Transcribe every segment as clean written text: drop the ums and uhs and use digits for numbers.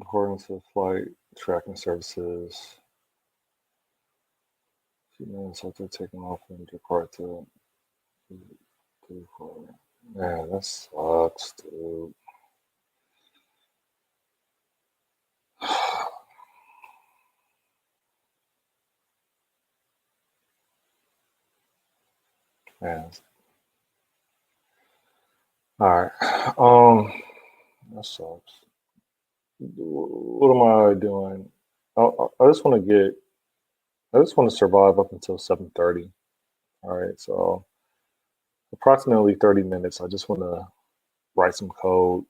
According to flight tracking services, few minutes after taking off and depart to man, that sucks, dude. Man, all right. That sucks. What am I doing? I just want to get. I just want to survive up until 7:30. All right, so approximately 30 minutes. I just want to write some code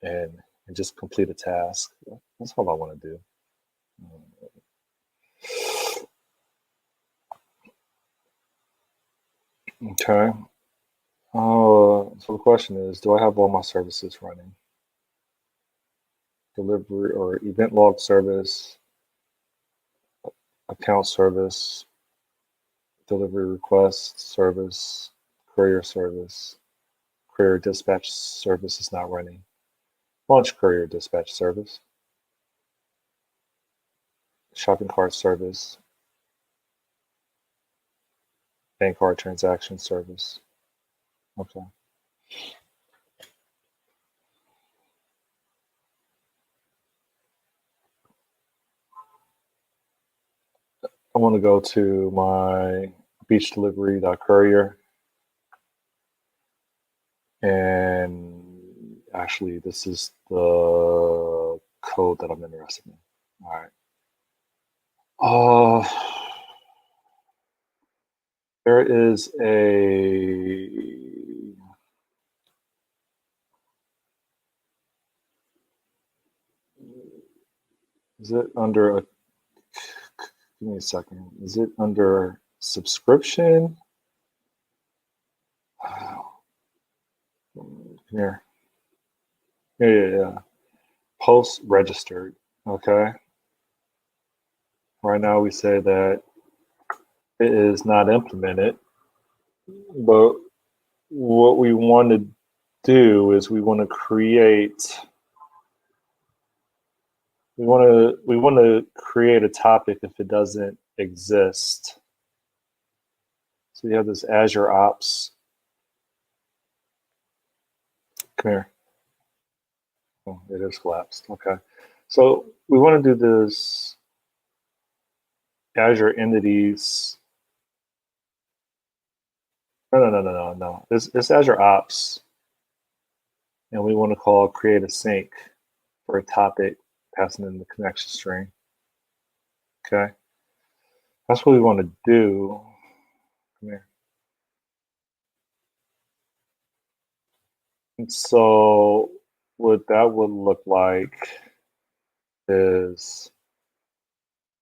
and just complete a task. That's all I want to do. Okay. So the question is, do I have all my services running? Delivery or event log service, account service, delivery request service, courier service, courier dispatch service is not running. Launch courier dispatch service, shopping cart service, bank card transaction service. Okay. I want to go to my beach delivery.courier, and actually this is the code that I'm interested in. All right. Uh, there is a is it under a give me a second. Is it under subscription? Come here. Yeah. Post registered. Okay. Right now we say that it is not implemented, but what we want to do is we want to create create a topic if it doesn't exist. So you have this Azure Ops. Come here. Oh, it is collapsed. Okay. So we want to do this Azure entities. No. It's Azure Ops, and we want to call create a sync for a topic, passing in the connection string. Okay. That's what we want to do. Come here. And so what that would look like is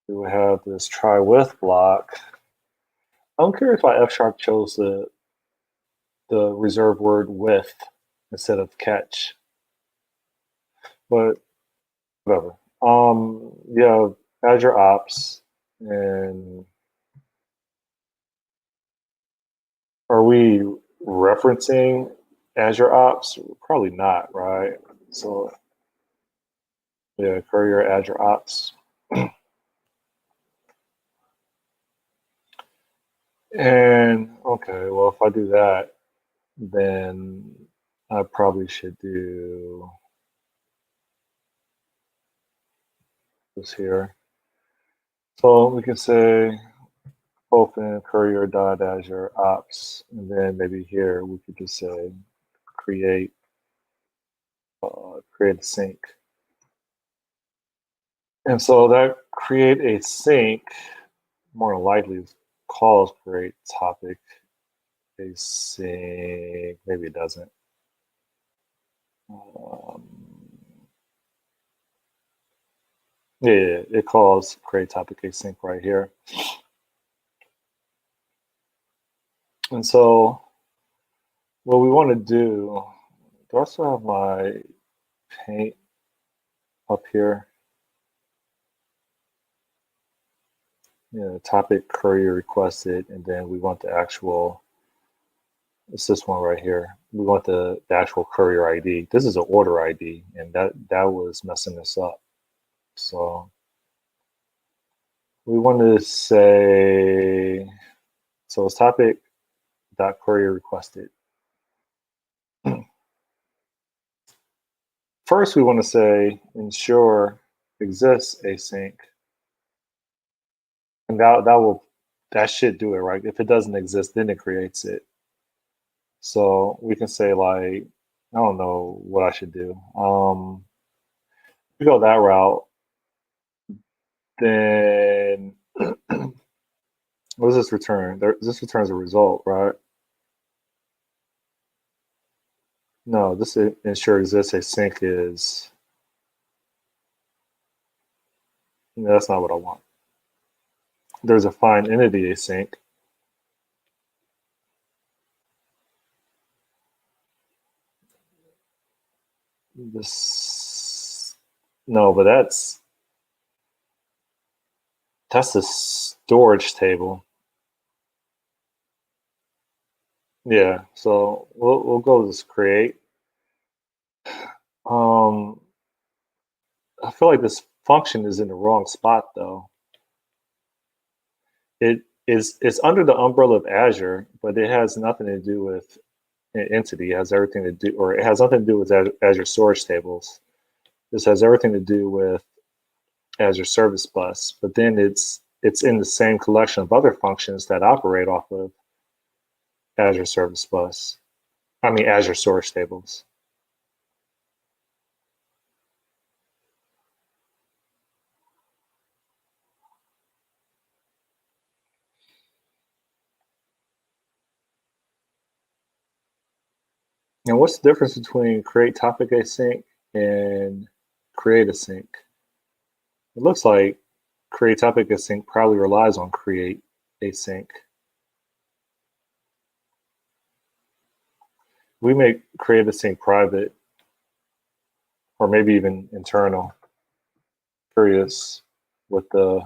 we would have this try with block. I don't care if I F# chose the reserved word with instead of catch, but whatever. You have Azure Ops, and are we referencing Azure Ops? Probably not, right? So yeah, Courier Azure Ops. And okay, well, if I do that, then I probably should do this here. So we can say open courier.azure ops, and then maybe here we could just say create create a sync. And so that create a sync more likely calls create topic a sync. Maybe it doesn't. Yeah, it calls create topic async right here. And so what we want to do I also have my paint up here. Yeah, topic courier requested, and then we want the actual It's this one right here. We want the actual courier ID. This is an order ID, and that was messing this up. So we want to say, so it's topic dot courier requested. First, we want to say ensure exists async, and that should do it, right? If it doesn't exist, then it creates it. So we can say like, I don't know what I should do. We go that route, then what does this return? This returns a result, right? No, this ensure exists async is, no, that's not what I want. There's a find entity async. This, no, but that's the storage table. Yeah, so we'll go to this create. Um, I feel like this function is in the wrong spot though. It's under the umbrella of Azure, but it has nothing to do with an entity. It has everything to do, or it has nothing to do with Azure storage tables. This has everything to do with Azure Service Bus, but then it's in the same collection of other functions that operate off of Azure Service Bus. I mean Azure Storage Tables. And what's the difference between create topic async and create async? It looks like create topic async probably relies on create async. We make create async private, or maybe even internal. Curious what the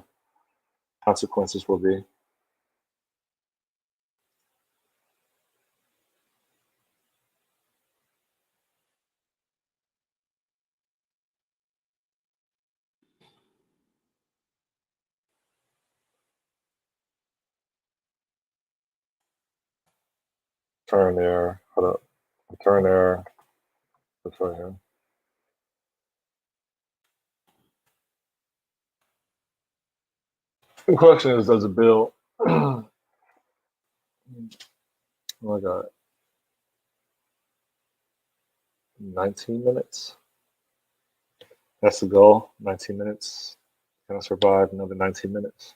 consequences will be. Turn there. Hold up. Turn there. That's right here. The question is, does it build? Oh my god, 19 minutes. That's the goal. 19 minutes. Can I survive another 19 minutes?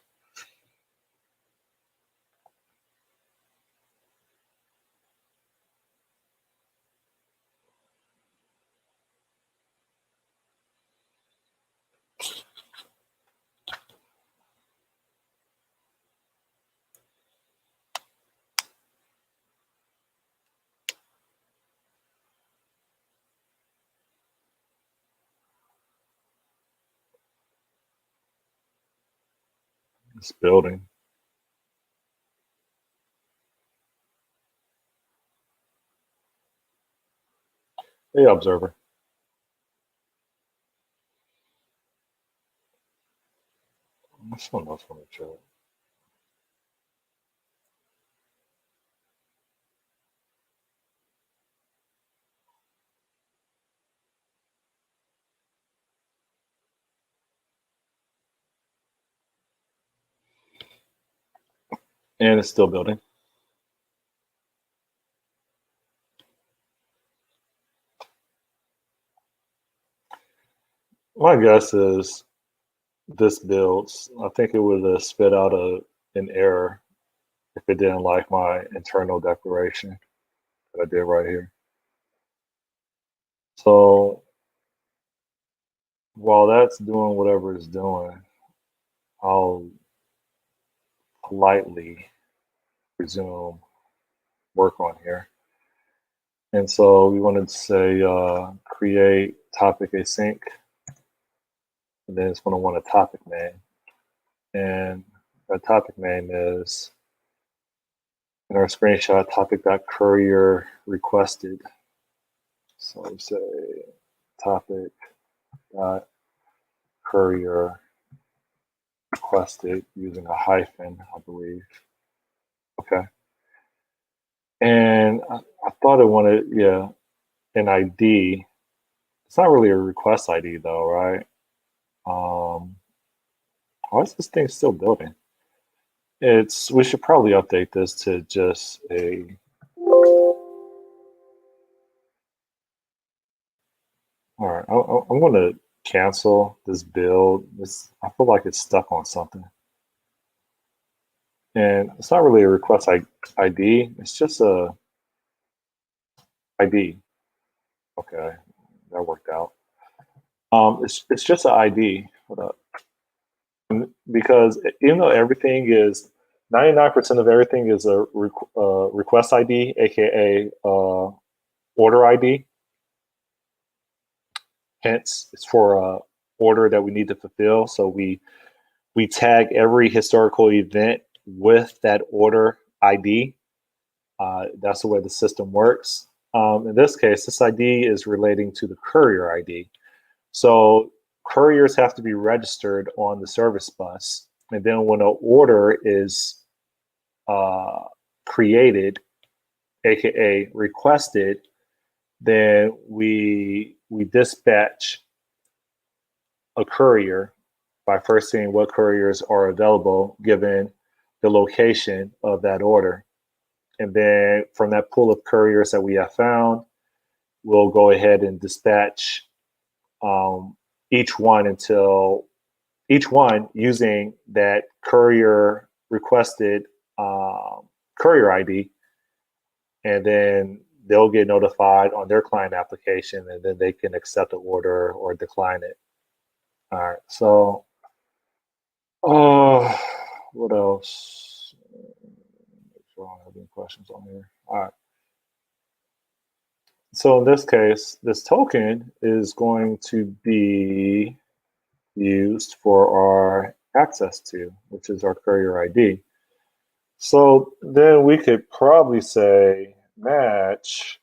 It's building. Hey, observer. Someone else want to chill. And it's still building. My guess is this builds. I think it would have spit out an error if it didn't like my internal declaration that I did right here. So while that's doing whatever it's doing, I'll politely resume work on here. And so we wanted to say create topic async, and then it's going to want a topic name. And that topic name is in our screenshot, topic.courier requested. So we say topic.courier requested using a hyphen, I believe. Okay. And I thought it wanted, an ID. It's not really a request ID though, right? Why is this thing still building? We should probably update this to just a. All right, I'm going to cancel this build. I feel like it's stuck on something. And it's not really a request ID. It's just a ID. Okay, that worked out. It's just an ID. Hold up. Because even though everything is 99% of everything is a request ID, aka order ID. Hence, it's for a order that we need to fulfill. So we tag every historical event with that order ID. That's the way the system works. In this case, this ID is relating to the courier ID. So couriers have to be registered on the service bus. And then when an order is created, aka requested, then we dispatch a courier by first seeing what couriers are available given the location of that order. And then from that pool of couriers that we have found, we'll go ahead and dispatch each one using that courier requested courier ID. And then they'll get notified on their client application, and then they can accept the order or decline it. All right, so what else? Make sure I don't have any questions on here. All right. So in this case, this token is going to be used for our access to, which is our courier ID. So then we could probably say match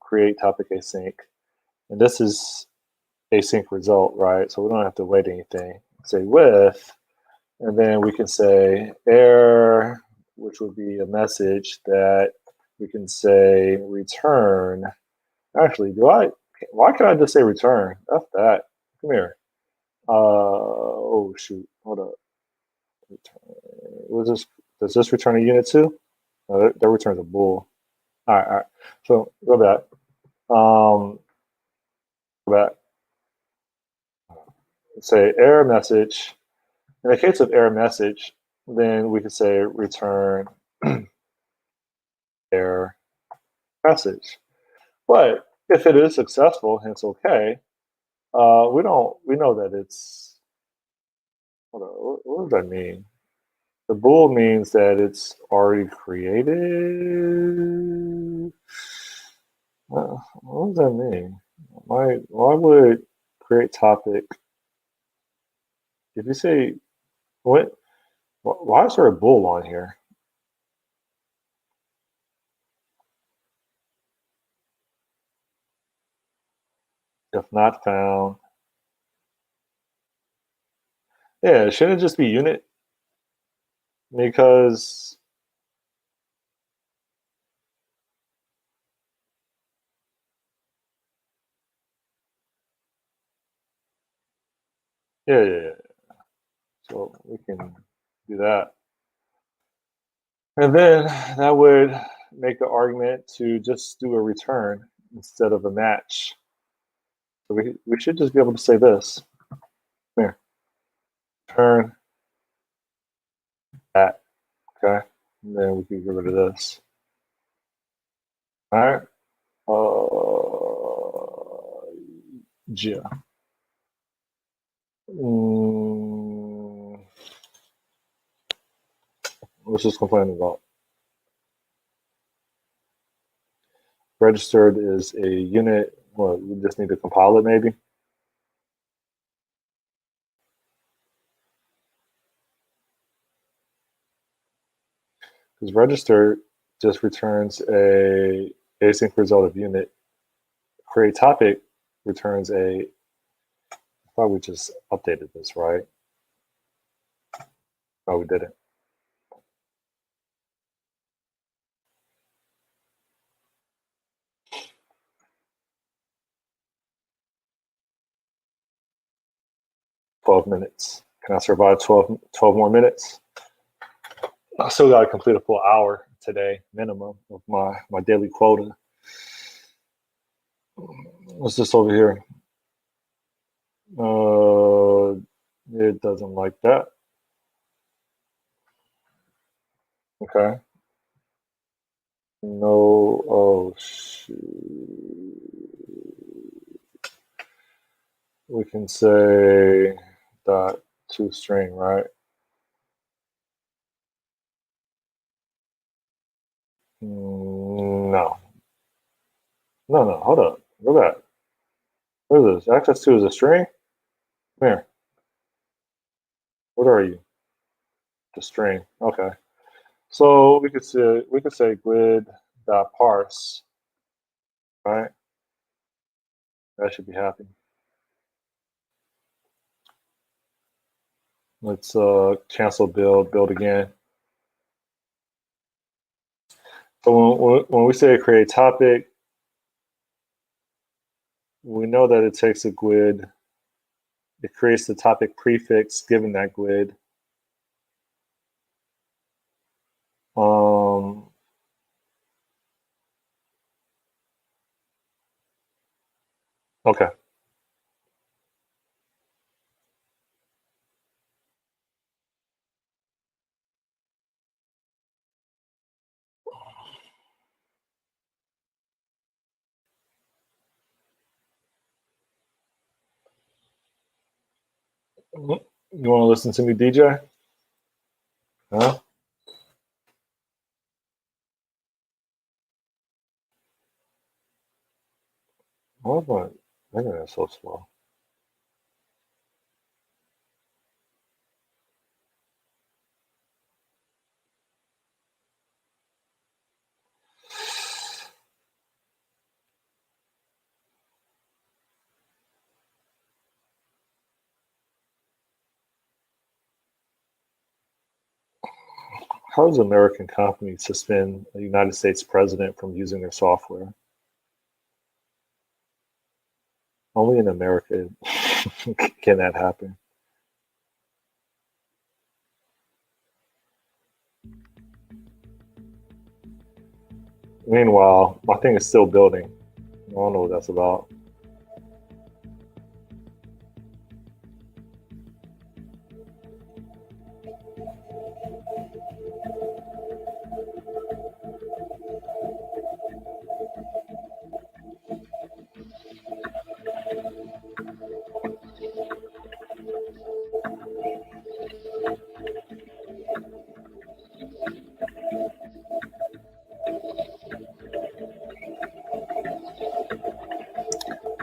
create topic async. And this is async result, right? So we don't have to wait anything. Say with, and then we can say error, which would be a message that we can say return. Actually, why can't I just say return? That's that. Come here. Oh shoot, hold up. Does this return a unit too? No, that returns a bool. All right. So go back. Go back. Say error message. In the case of error message, then we can say return error message. But if it is successful, hence okay, we know that it's. Hold on, what does that mean? The bool means that it's already created. What does that mean? Why would create topic? If you say what? Why is there a bool on here? If not found. Yeah, shouldn't it just be unit? Because yeah. So we can do that. And then that would make the argument to just do a return instead of a match. So we should just be able to say this. Here. Return that. Okay. And then we can get rid of this. All right. Yeah. Let's just complain about. Registered is a unit. Well, we just need to compile it maybe. Because register just returns a async result of unit. Create topic returns a. I thought we just updated this, right? Oh, we didn't. $12. Can I survive 12 more minutes? I still got to complete a full hour today, minimum, of my daily quota. What's this over here? It doesn't like that. Okay. No. Oh, shoot. We can say dot to string, right? No. No. Hold up. Go back. What is this? Access to is a string? Come here. What are you? The string. Okay. So we could say grid dot parse, right? That should be happy. Let's cancel build again. So when we say create topic, we know that it takes a GUID. It creates the topic prefix given that GUID. Okay. You want to listen to me, DJ? Huh? Why is my internet so slow? How does an American company suspend a United States president from using their software? Only in America can that happen. Meanwhile, my thing is still building. I don't know what that's about.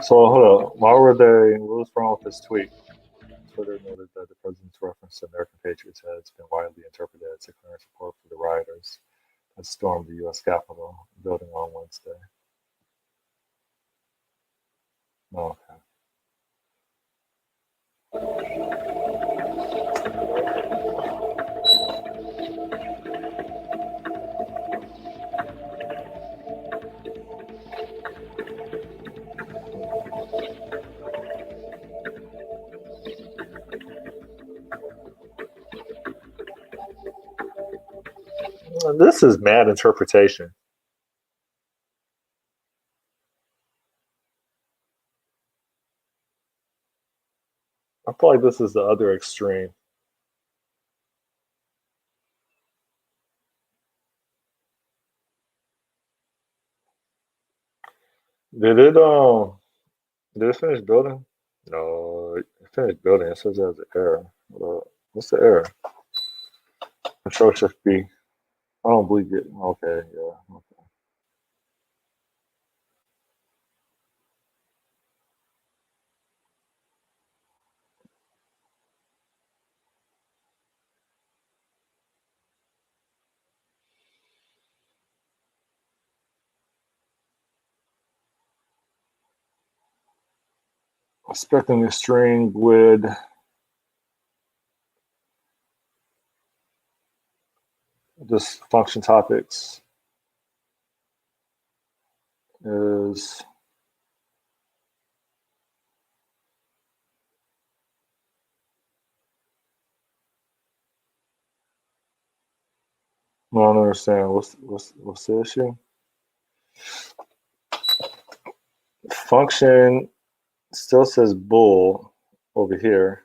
So hold up. Why were they? What was wrong with this tweet? Twitter noted that the president's reference to American patriots has been widely interpreted as declaring support for the rioters that stormed the U.S. Capitol building on Wednesday. Oh, okay. This is mad interpretation. I feel like this is the other extreme. Did it did it finish building? No, it finished building. It says it has an error. What's the error? Control Shift B. I don't believe it. Okay, yeah. expecting a string would just function topics is I don't understand. What's the issue? Function still says bool over here.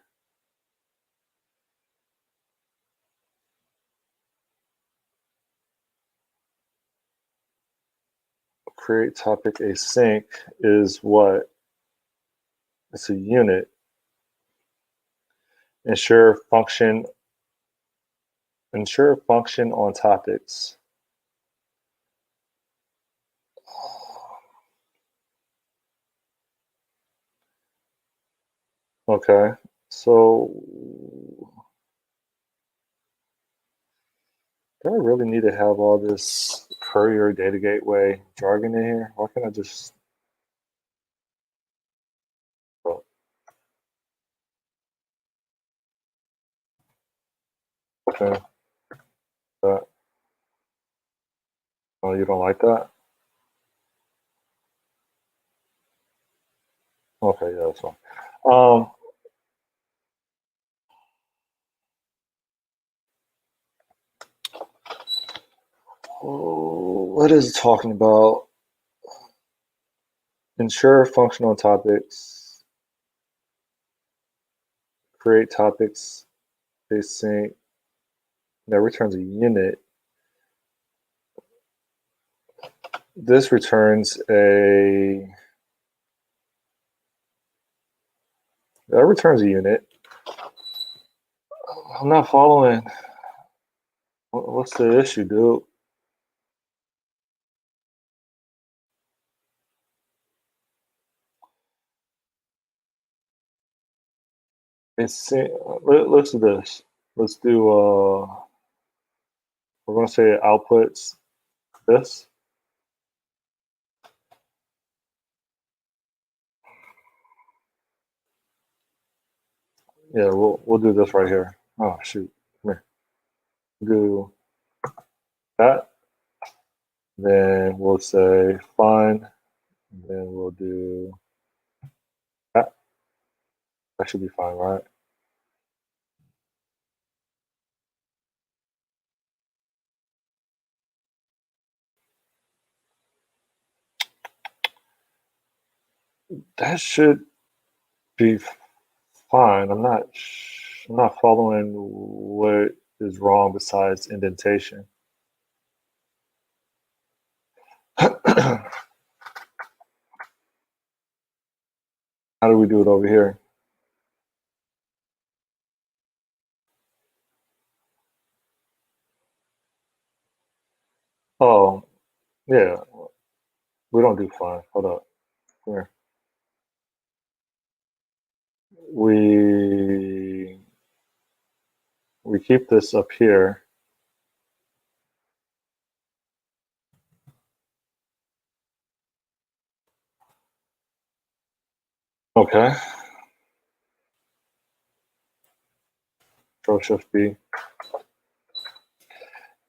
Create topic async is what? It's a unit. Ensure function on topics. Okay, so do I really need to have all this courier data gateway jargon in here? Why can't I just oh, okay, that oh you don't like that? Okay, yeah, that's fine. What is it talking about? Ensure functional topics, create topics, async, that returns a unit. This returns a unit. I'm not following. What's the issue, dude? Let's do this. Let's do we're gonna say it outputs this. Yeah, we'll do this right here. Oh shoot. Come here. Do that. Then we'll say fine. Then we'll do that. That should be fine, right? That should be fine. I'm not following what is wrong besides indentation. How do we do it over here? Oh, yeah. We don't do fine. Hold up. Here. We we keep this up here. Okay. Control Shift B.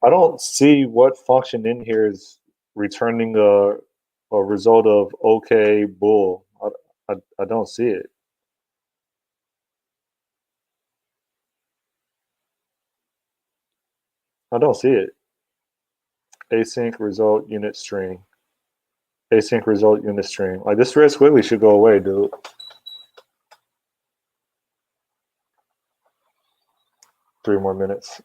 I don't see what function in here is returning a result of OK bool. I don't see it. I don't see it. Async result unit string. Async result unit string. Like this red squiggly should go away, dude. Three more minutes.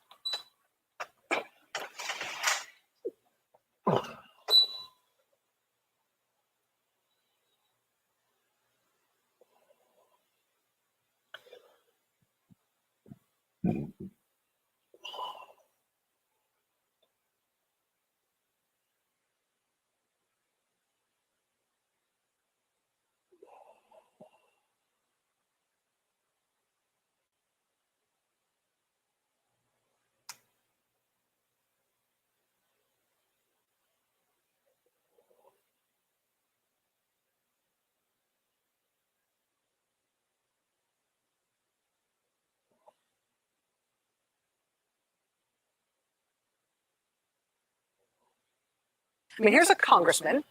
I mean, here's a congressman,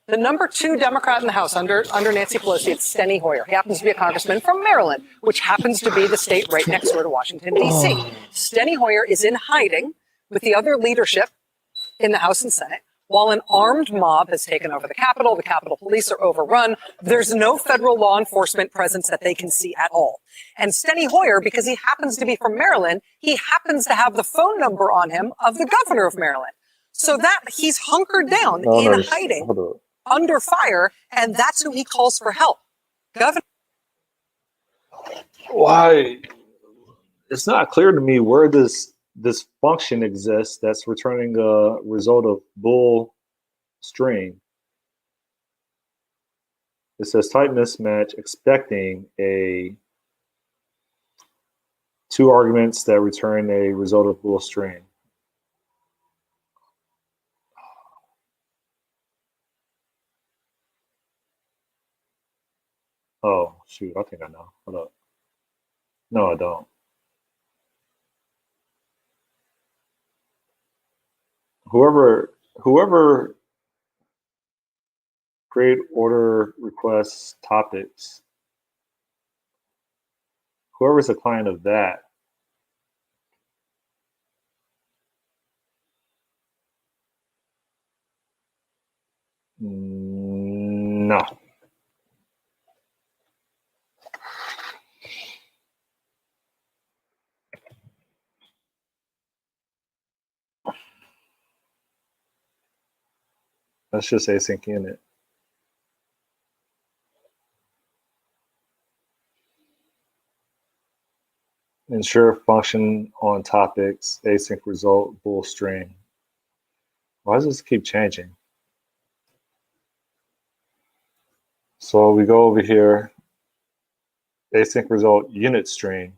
the number 2 Democrat in the House under Nancy Pelosi. It's Steny Hoyer. He happens to be a congressman from Maryland, which happens to be the state right next door to Washington, D.C. Steny Hoyer is in hiding with the other leadership in the House and Senate, while an armed mob has taken over the Capitol. The Capitol Police are overrun. There's no federal law enforcement presence that they can see at all. And Steny Hoyer, because he happens to be from Maryland, he happens to have the phone number on him of the governor of Maryland. So that he's hunkered down in hiding under fire, and that's who he calls for help. Governor. Why? It's not clear to me where this function exists that's returning a result of bool string. It says type mismatch expecting a 2 arguments that return a result of bool string. Oh, shoot, I think I know. Hold up. No, I don't. Whoever create order requests topics, whoever's a client of that, no. Let's just async init. Ensure function on topics, async result, bool string. Why does this keep changing? So we go over here, async result unit string.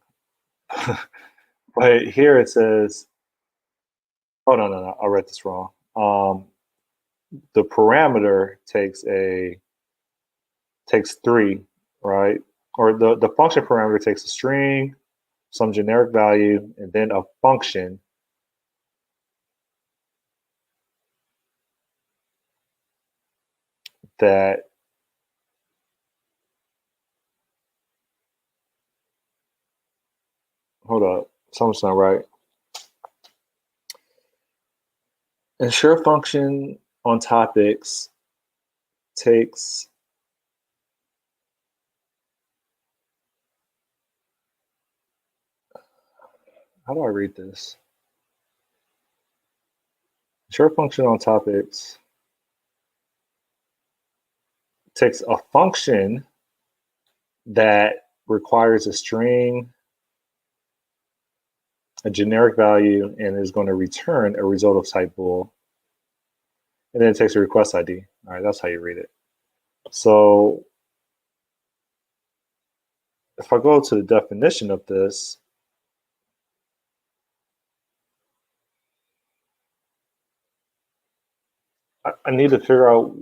But here it says, oh, no, I read this wrong. The parameter takes 3, right? Or the function parameter takes a string, some generic value, and then a function that hold up, something's not right. Ensure function on topics takes how do I read this? Ensure function on topics takes a function that requires a string, a generic value, and is going to return a result of type bool. And then it takes a request ID. All right, that's how you read it. So if I go to the definition of this, I need to figure out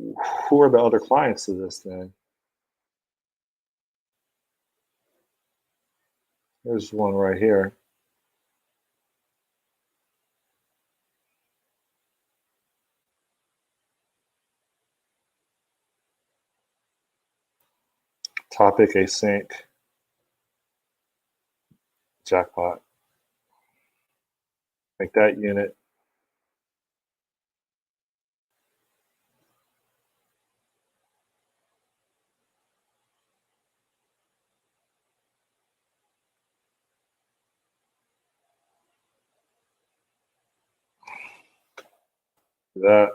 who are the other clients to this then. There's one right here. Topic async. Jackpot. Make that unit. That.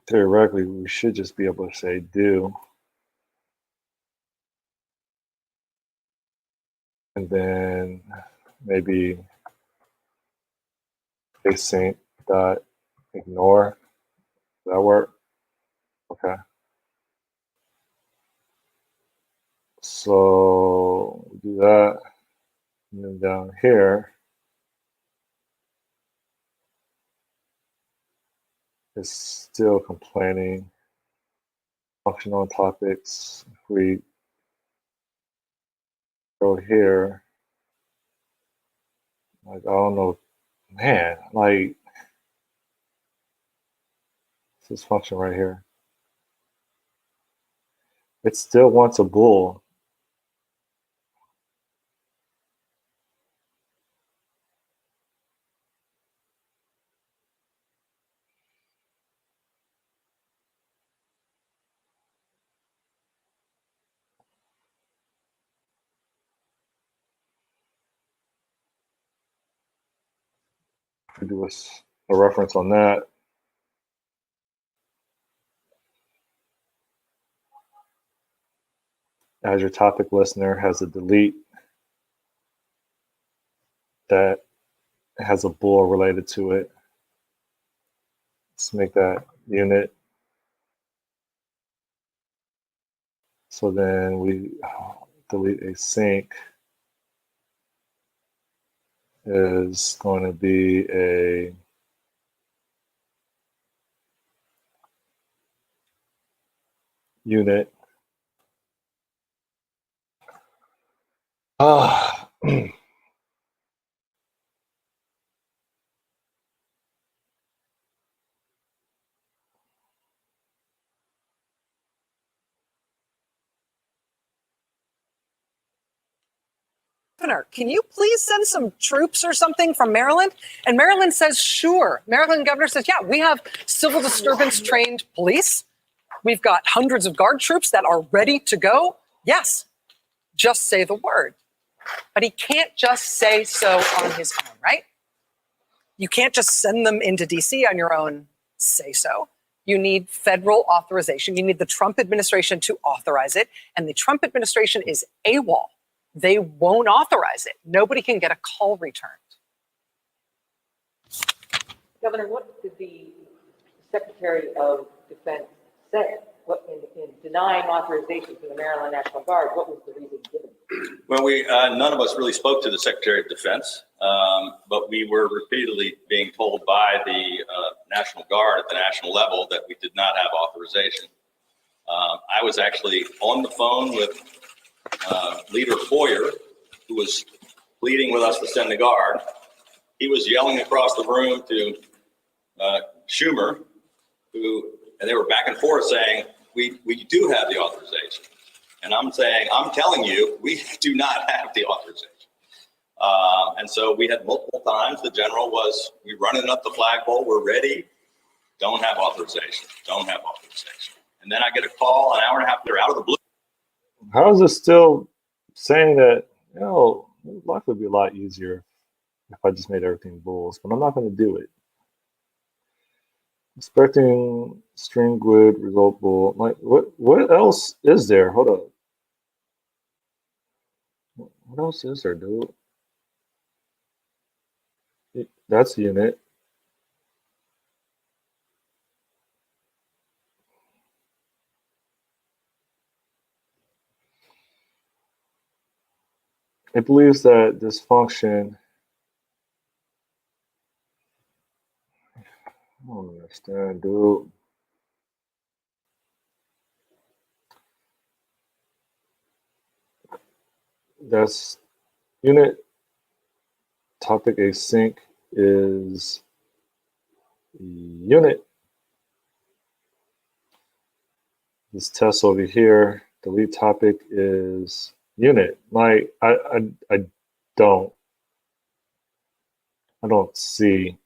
Theoretically, we should just be able to say do. And then maybe async dot ignore. Does that work? Okay. So we do that. And then down here, it's still complaining. Functional topics. If we go here. Like, I don't know, man, like this function right here. It still wants a bool. To do a reference on that. Azure topic listener has a delete that has a bool related to it. Let's make that unit. So then we delete async is going to be a unit. Governor, can you please send some troops or something from Maryland? And Maryland says, sure. Maryland governor says, yeah, we have civil disturbance trained police. We've got hundreds of guard troops that are ready to go. Yes, just say the word. But he can't just say so on his own, right? You can't just send them into DC on your own say so. You need federal authorization. You need the Trump administration to authorize it. And the Trump administration is AWOL. They won't authorize it. Nobody can get a call returned. Governor, what did the Secretary of Defense say? What, in denying authorization for the Maryland National Guard, what was the reason given? Well, none of us really spoke to the Secretary of Defense, but we were repeatedly being told by the National Guard at the national level that we did not have authorization. I was actually on the phone with Leader Foyer, who was pleading with us to send the Guard. He was yelling across the room to Schumer, and they were back and forth saying, we do have the authorization. And I'm saying, I'm telling you, we do not have the authorization. And so we had multiple times, the general was, we're running up the flagpole, we're ready, don't have authorization, don't have authorization. And then I get a call an hour and a half later out of the blue. How is it still saying that, life would be a lot easier if I just made everything bulls, but I'm not going to do it. Expecting string grid result bool. Like, what else is there? Hold up. What else is there, dude? That's the unit. It believes that this function, I don't understand, dude. That's unit topic async is unit. This test over here, delete topic is unit. Like I don't see.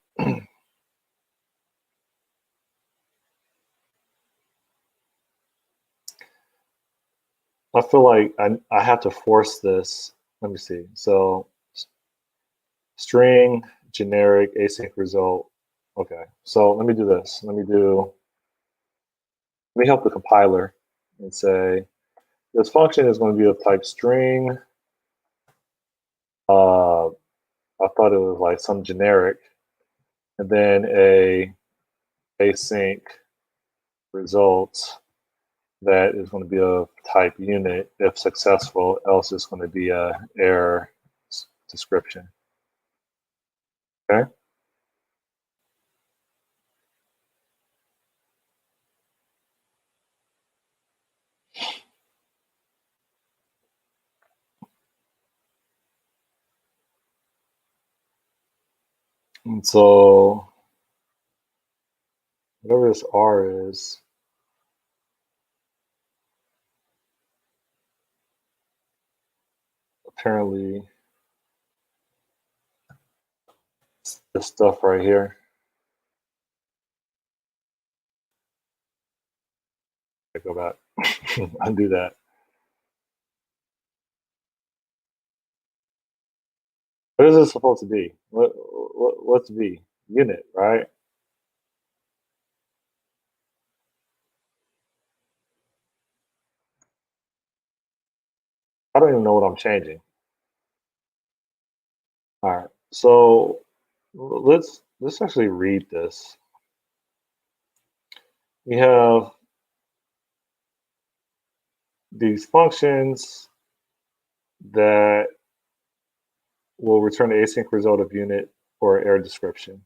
I feel like I have to force this. Let me see. So string generic async result. Okay. So let me do this. Let me help the compiler and say this function is going to be of type string. I thought it was like some generic, and then a async result that is going to be of type unit if successful, else it's going to be a error description. Okay. And so whatever this R is, apparently it's this stuff right here. I go back, undo that. What is this supposed to be? What's V? Unit, right? I don't even know what I'm changing. All right, so let's actually read this. We have these functions that will return the async result of unit or error description.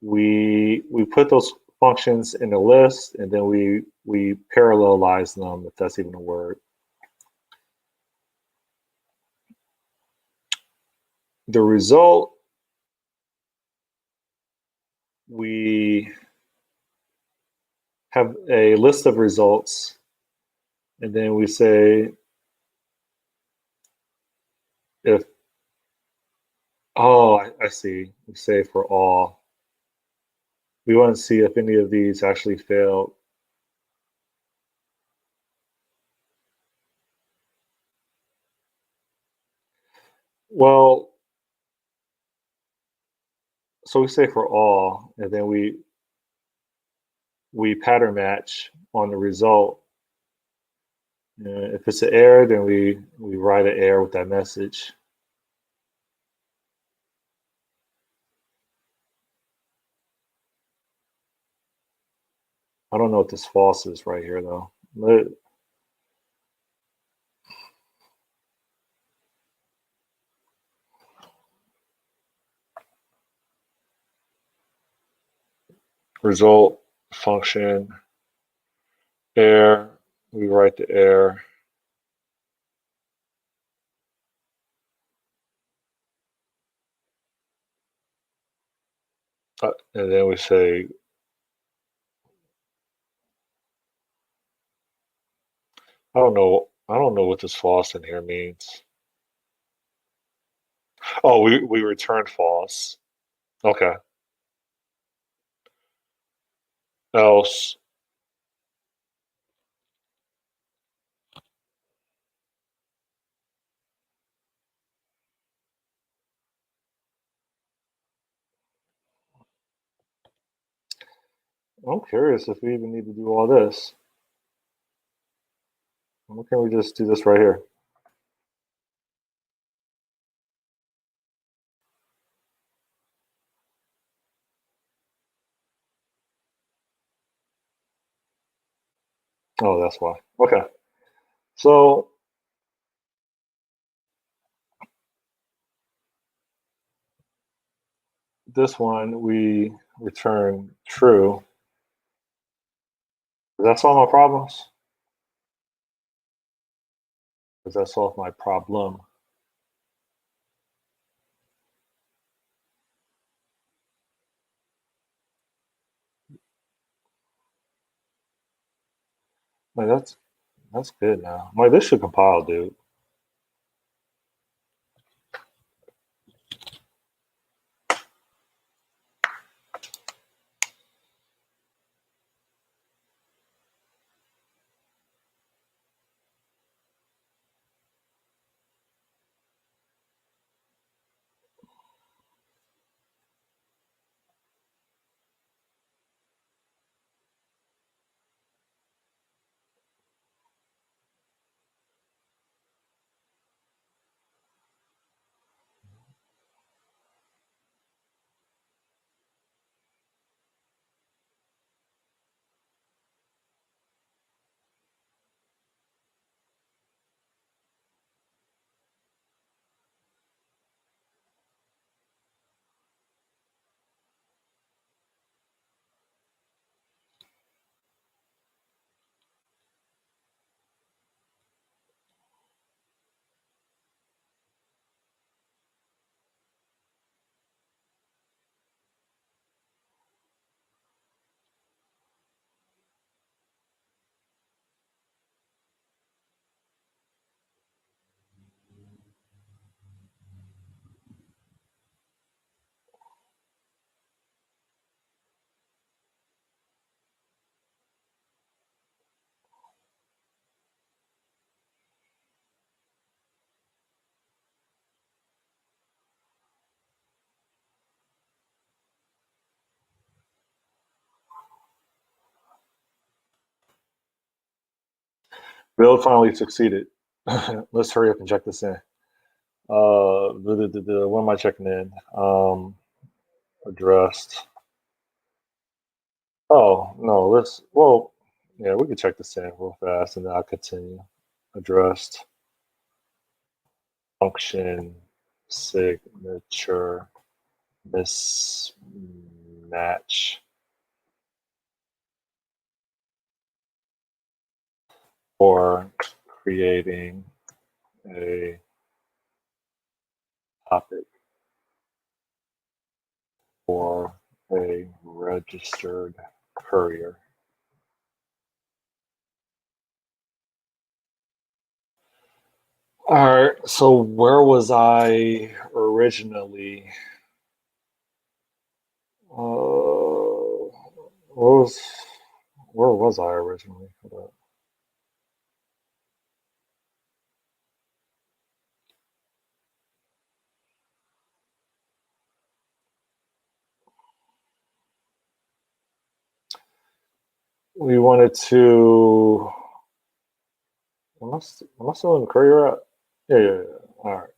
We put those functions in a list, and then we parallelize them, if that's even a word. The result, we have a list of results, and then we say if, oh, I see. We say for all. We want to see if any of these actually failed. Well, so we say for all, and then we pattern match on the result. If it's an error, then we write an error with that message. I don't know what this false is right here though. Result function error. We write the error. And then we say, I don't know. I don't know what this false in here means. Oh, we return false. Okay. Else. I'm curious if we even need to do all this. Why can't we just do this right here? Oh, that's why. Okay. So this one we return true. Does that solve my problems? Does that solve my problem? Like that's good now. Like this should compile, dude. Build finally succeeded. Let's hurry up and check this in. What am I checking in? Addressed. Oh, no, yeah, we can check this in real fast and then I'll continue. Addressed. Function signature mismatch or creating a topic for a registered courier. All right, so where was I originally? Where was I originally? Hold up. We wanted to. Am I still in Courier app? Yeah. All right.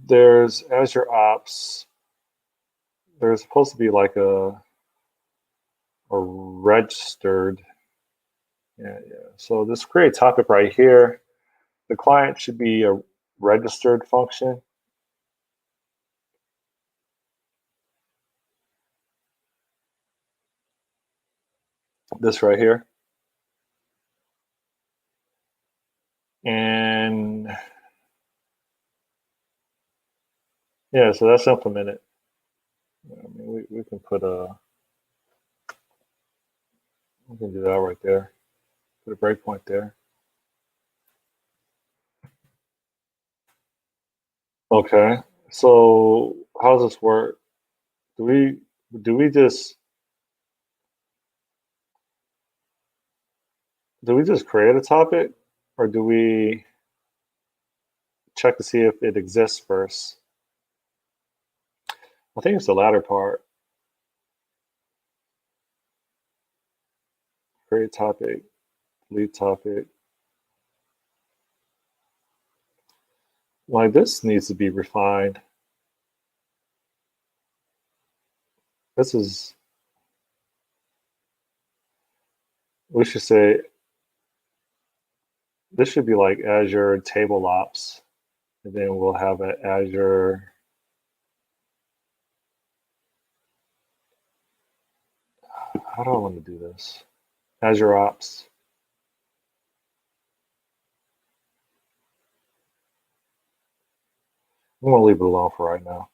There's Azure Ops. There's supposed to be like a registered. Yeah. So this create topic right here. The client should be a registered function. This right here. And yeah, so that's implemented. I mean, we can put we can do that right there. Put a breakpoint there. Okay. So how does this work? Do we just create a topic, or do we check to see if it exists first? I think it's the latter part. Create topic, delete topic. Like this needs to be refined. This is, we should say, this should be like Azure Table Ops. And then we'll have an Azure. How do I want to do this? Azure Ops. I'm going to leave it alone for right now.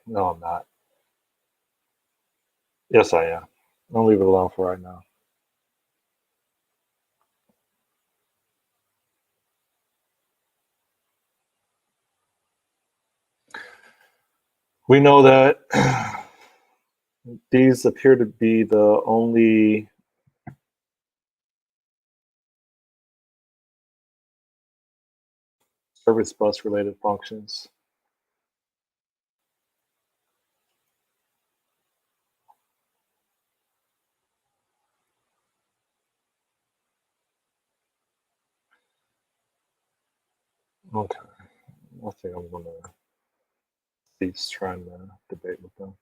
No, I'm not. Yes, I am. I'll leave it alone for right now. We know that these appear to be the only service bus related functions. Okay, I think I'm going to cease trying to debate with them.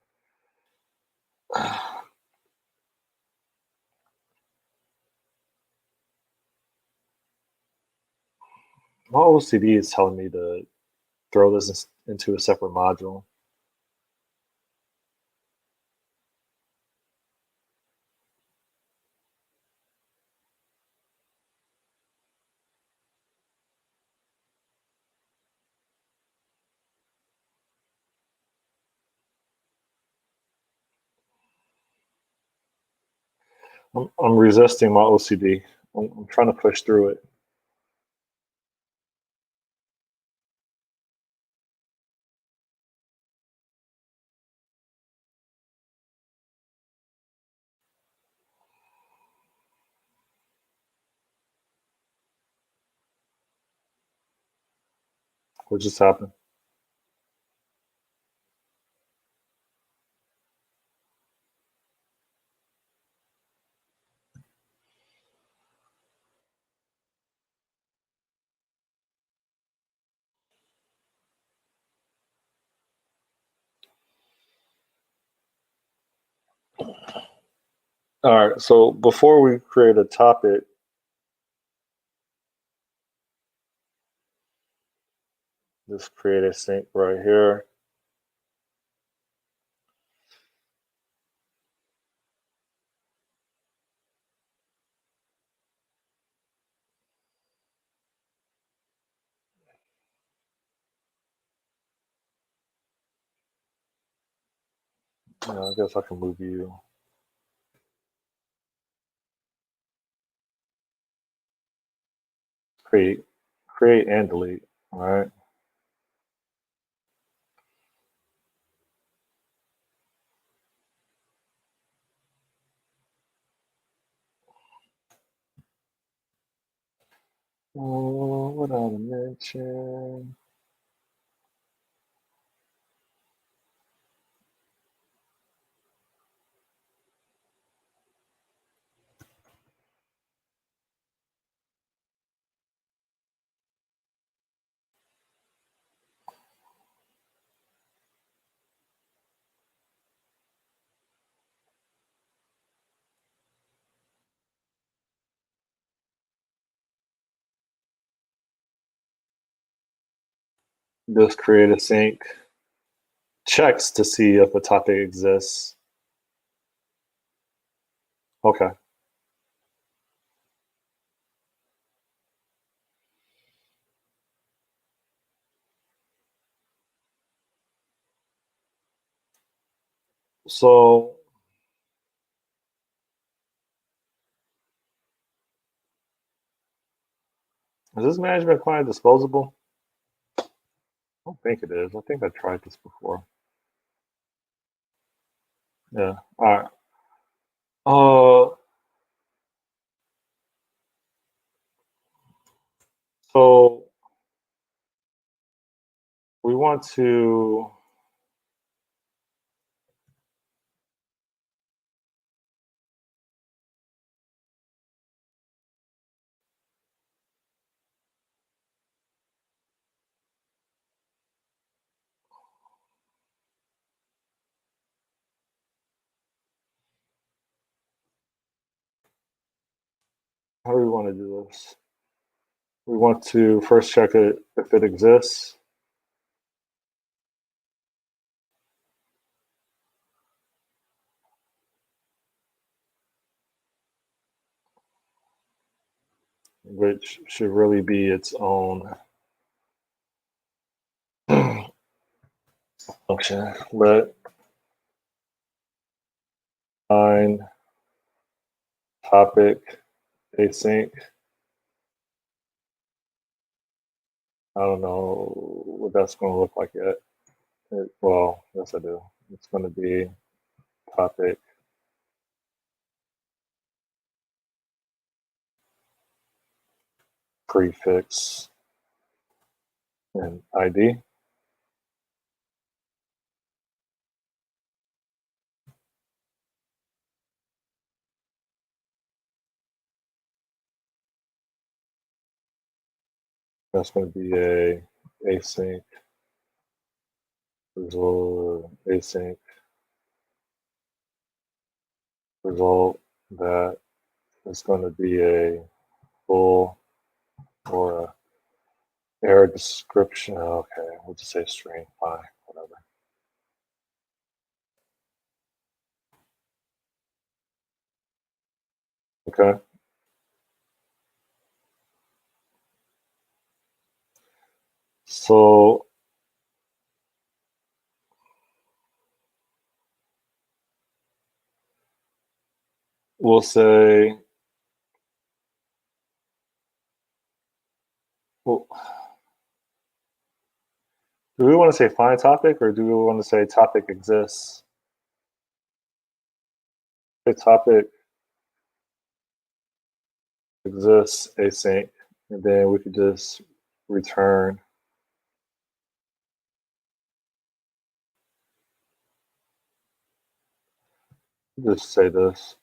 My OCD is telling me to throw this into a separate module. I'm resisting my OCD. I'm trying to push through it. What just happened? All right, so before we create a topic, just create a sync right here. I guess I can move you. Create and delete. All right. Oh, what I mention? Just create a sync. Checks to see if a topic exists. Okay. So is this management client disposable? I don't think it is. I think I tried this before. Yeah. All right. So we want to. How do we want to do this? We want to first check it if it exists. Which should really be its own function. Let find topic async. I don't know what that's going to look like yet. Well, yes, I do. It's going to be topic prefix and ID. That's going to be a async result, async result that is going to be a full or a error description. Okay, we'll just say string. Fine, whatever. Okay. So we'll say, well, do we want to say find topic or do we want to say topic exists? Say topic exists async, and then we could just return. Just say this.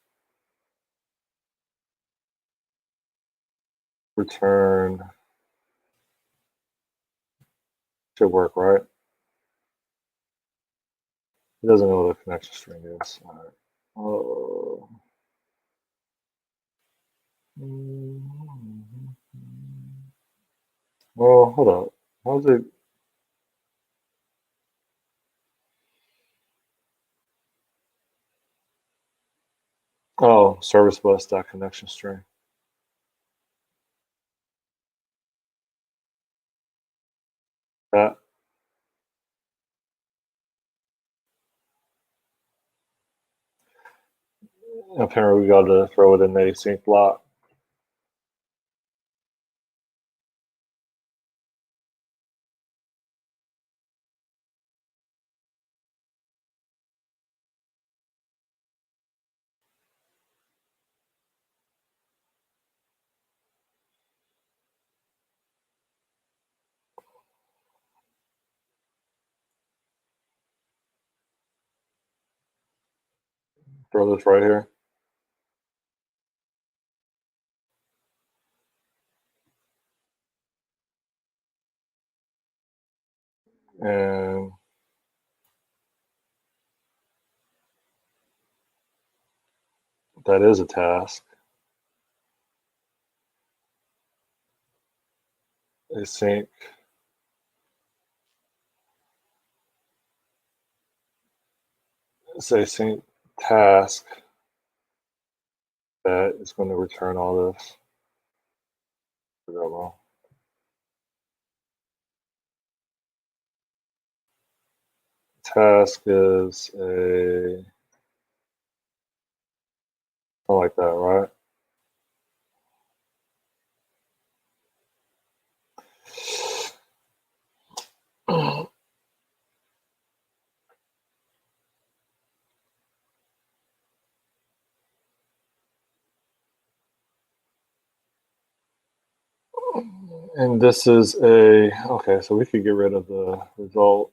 Return should work, right? It doesn't know what a connection string is. All right. Oh. Well, hold up. How's it? Oh, service bus dot connection string. That apparently we got to throw it in the async block. Throw this right here. And that is a task. Async. It's async task that is going to return all this. I don't know. Task is a something like that, right? And this is a, okay, so we could get rid of the result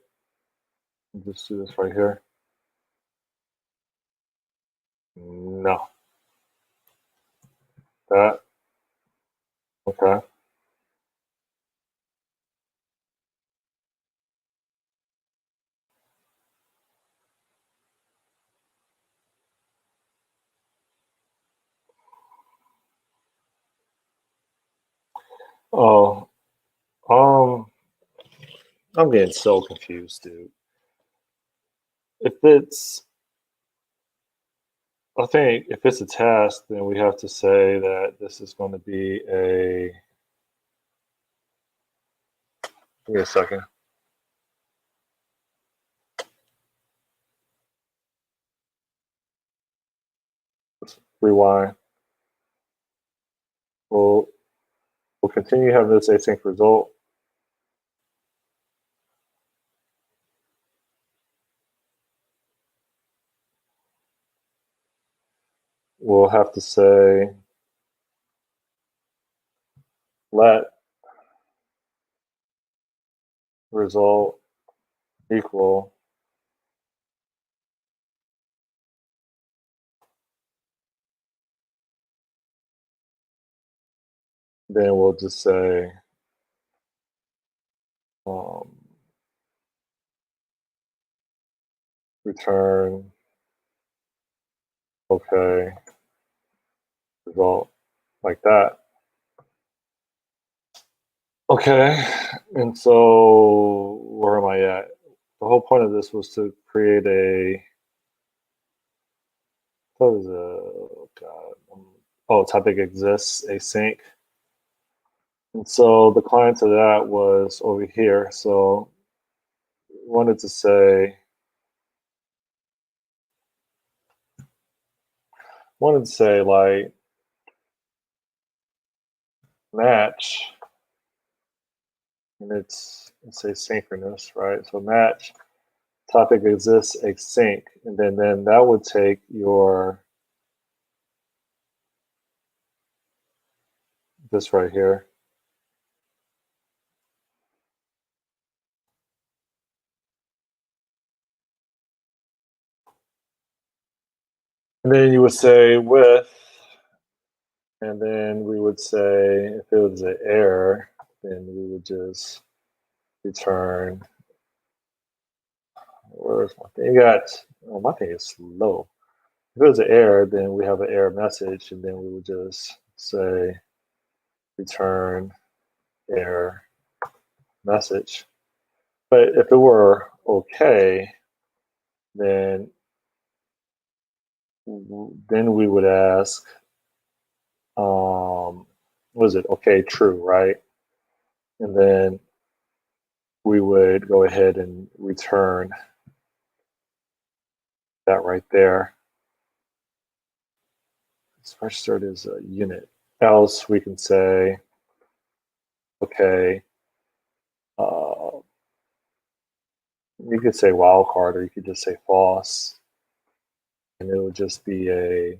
and just do this right here. No. That, okay. Oh, I'm getting so confused, dude. If it's, I think if it's a task, then we have to say that this is going to be a, give me a second. Let's rewind. We'll continue having this async result. We'll have to say let result equal then we'll just say return okay result like that. Okay, and so where am I at? The whole point of this was to create a what is oh god topic exists async, and so the client to that was over here. So wanted to say like match, and it's asynchronous, right? So match topic exists async, and then that would take your this right here. And then you would say with, and then we would say if it was an error, then we would just return. Where's my thing? Oh, my thing is slow. if it was an error, then we have an error message, and then we would just say return error message. But if it were okay, then we would ask, was it okay, true, right? And then we would go ahead and return that right there. It's registered as a unit. Else we can say, okay, you could say wildcard, or you could just say false, and it would just be a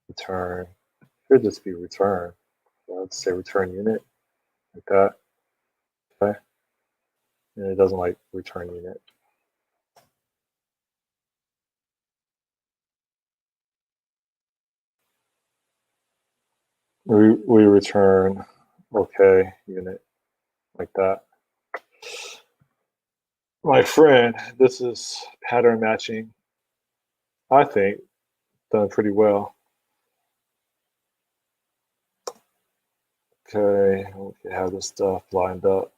return. It could just be return. So let's say return unit, like that. Okay. And it doesn't like return unit. We return okay unit, like that. My friend, this is pattern matching, I think, done pretty well. Okay, we have this stuff lined up.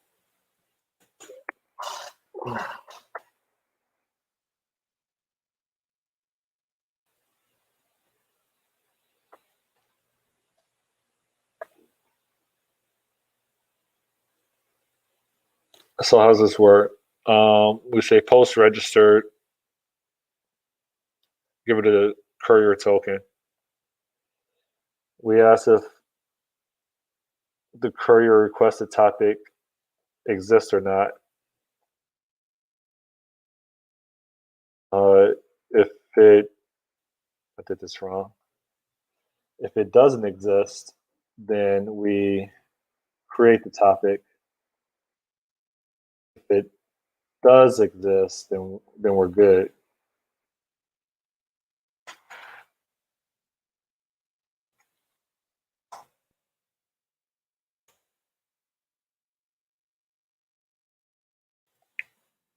So how's this work? We say post registered, give it a courier token. We ask if the courier requested topic exists or not. If it, I did this wrong. If it doesn't exist, then we create the topic. If it does exist, then we're good.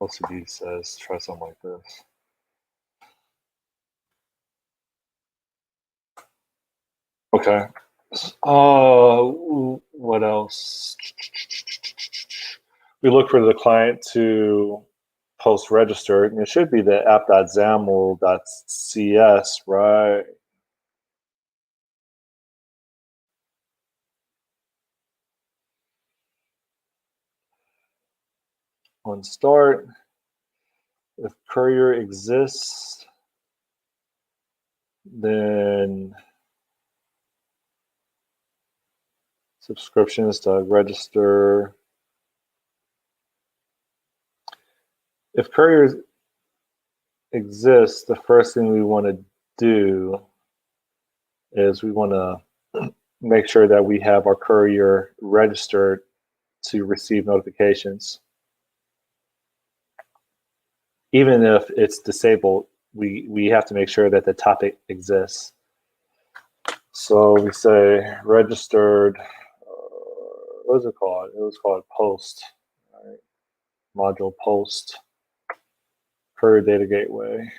Most of these says try something like this. Okay. What else? We look for the client to post registered, and it should be the app.xaml.cs, right? On start, if courier exists, then subscriptions to register. If courier exists, the first thing we want to do is we want to make sure that we have our courier registered to receive notifications. Even if it's disabled, we have to make sure that the topic exists. So we say registered, what is it called? It was called post, right? Module post, courier data gateway.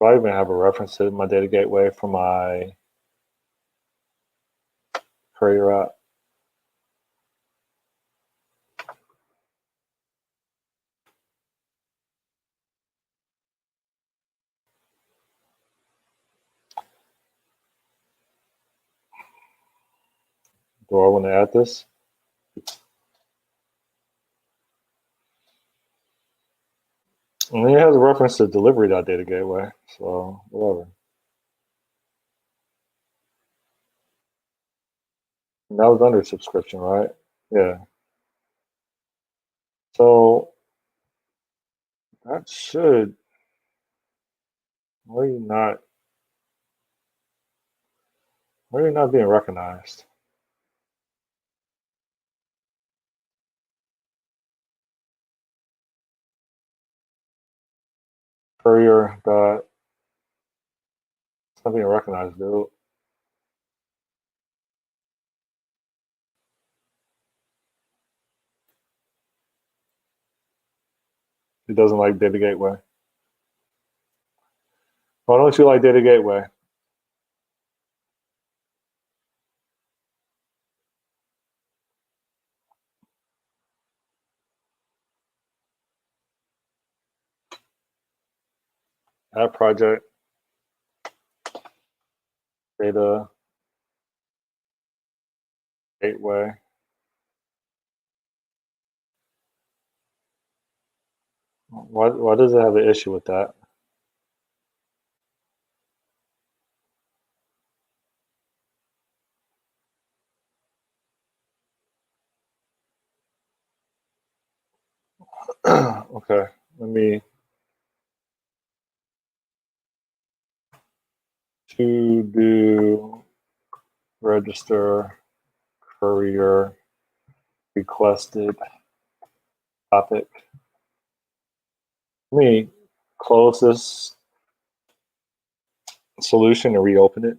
I even have a reference to my data gateway for my courier app. Do I want to add this? And it has a reference to delivery.data gateway, so whatever. And that was under subscription, right? Yeah. So that should, why are you not being recognized? Courier dot Something to recognize, dude. He doesn't like data gateway. Why don't you like data gateway? App project, data gateway. Why does it have an issue with that? Okay, let me to do register courier requested topic. Let me close this solution and reopen it.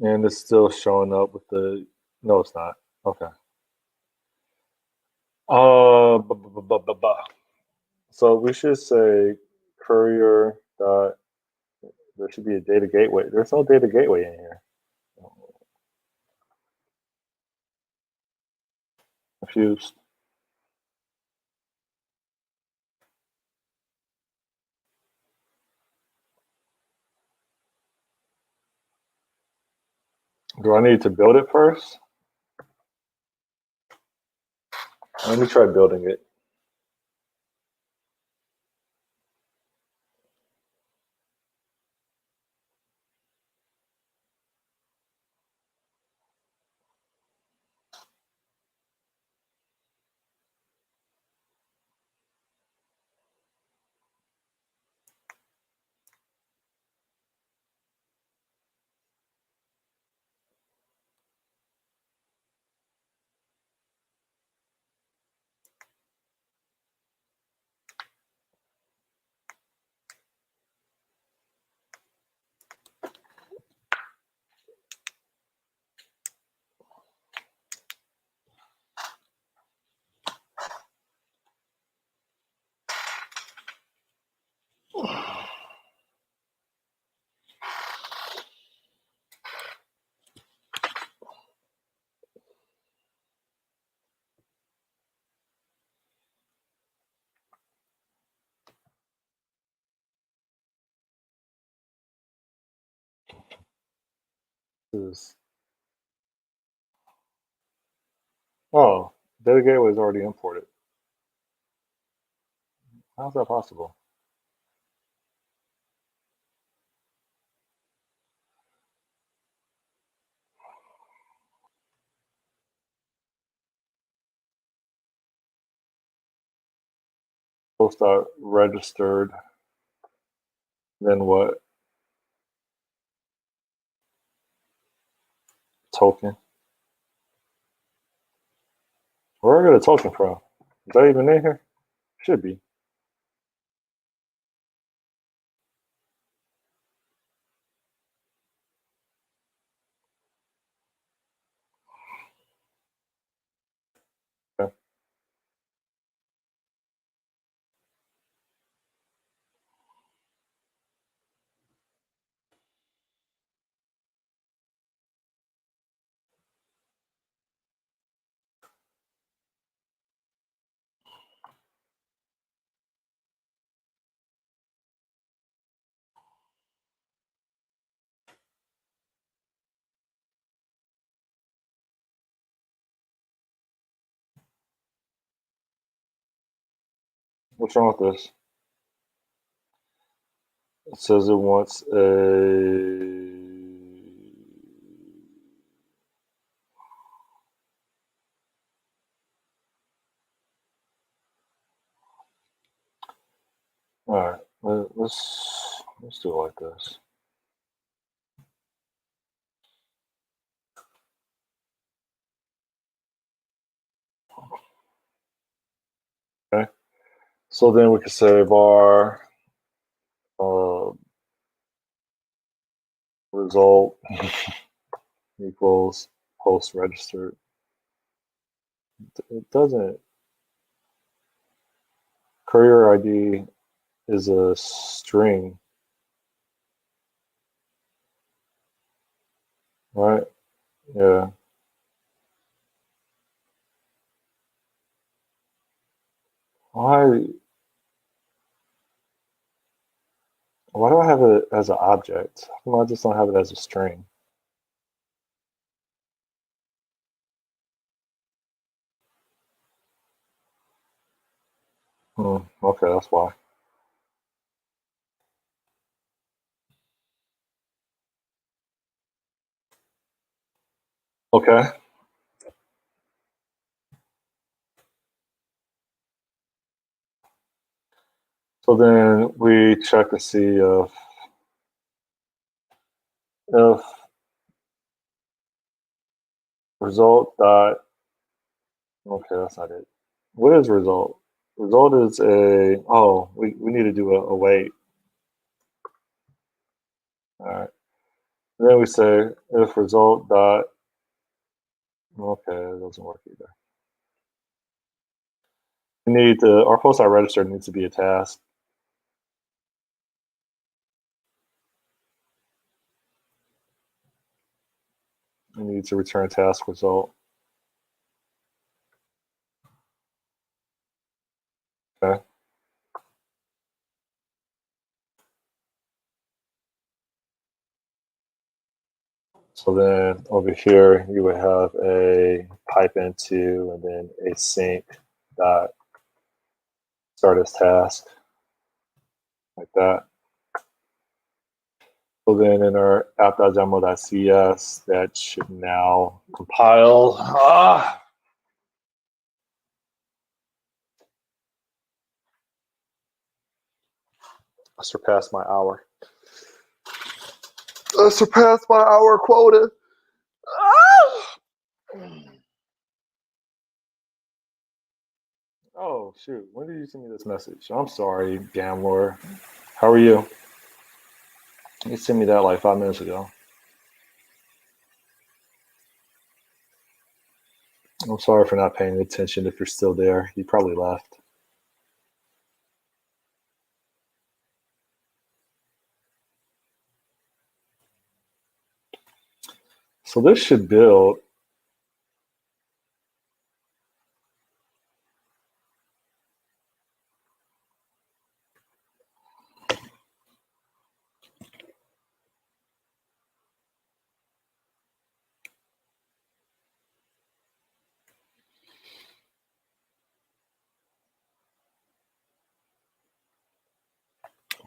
And it's still showing up with the, no, it's not. Okay. So we should say courier dot, there should be a data gateway. There's no data gateway in here. Confused. Do I need to build it first? Let me try building it. This is, oh, data gateway is already imported. How's that possible? Post dot registered. Then what? Token. Where do I get a token from? Is that even in here? Should be. What's wrong with this? It says it wants a. All right, let's do it like this. Okay, so then we can say var result equals post registered. It doesn't. Courier ID is a string, right? Yeah. Why? Why do I have it as an object? How come I just don't have it as a string? Okay, that's why. Okay. So then we check to see if result dot. Okay, that's not it. What is result? Result is a. Oh, we need to do a wait. All right. And then we say if result dot. Okay, it doesn't work either. We need our post I registered needs to be a task. We need to return task result. Okay. So then over here you would have a pipe into and then a sync dot start as task like that. So then in our app.yaml.cs, that should now compile. I surpassed my hour. I surpassed my hour quota. Oh, shoot. When did you send me this message? I'm sorry, Gambler. How are you? You sent me that like 5 minutes ago. I'm sorry for not paying attention if you're still there. You probably left. So this should build.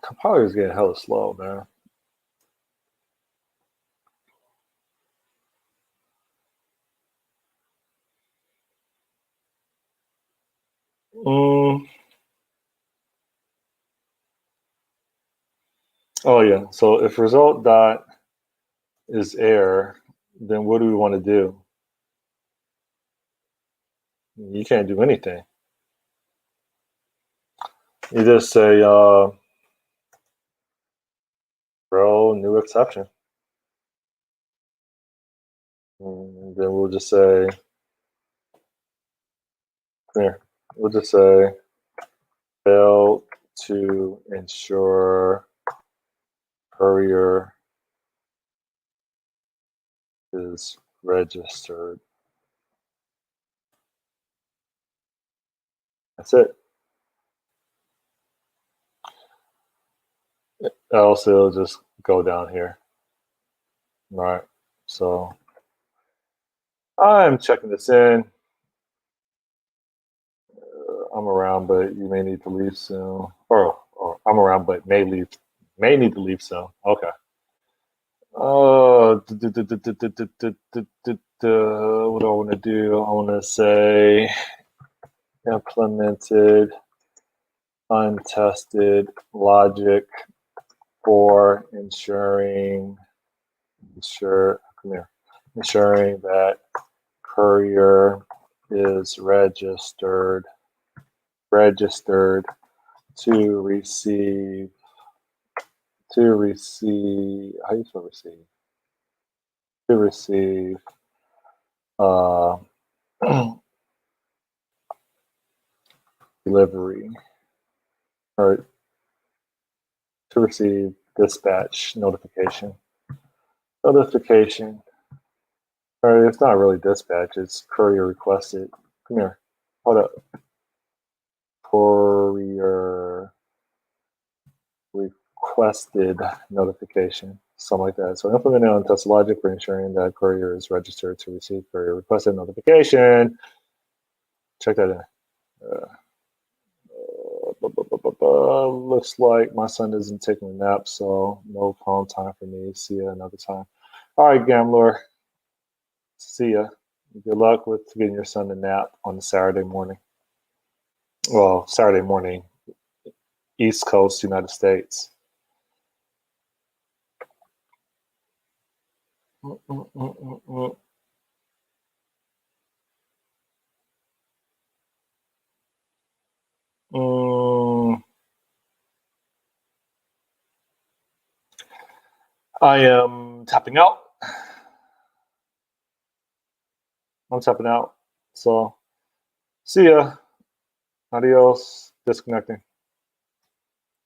Compiler is getting hella slow, man. Oh yeah. So if result dot is error, then what do we want to do? You can't do anything. You just say throw new exception. And then we'll just say here. We'll just say fail to ensure courier is registered. That's it. Else it'll just go down here. All right. So I'm checking this in. I'm I'm around, but you may need to leave soon. Or I'm around, but may need to leave soon. Okay. What do I want to do? I want to say implemented untested logic for ensuring that courier is registered to receive how do you spell receive uh delivery, or to receive dispatch notification. Or it's not really dispatch, it's courier requested. Come here. Hold up. Courier requested notification. Something like that. So implementing untested logic for ensuring that courier is registered to receive courier requested notification. Check that in. Looks like my son isn't taking a nap, so no phone time for me. See you another time. All right, Gambler. See ya. Good luck with getting your son a nap on a Saturday morning. Well, Saturday morning, East Coast, United States. I am tapping out. I'm tapping out. So, see ya. Adios. Disconnecting.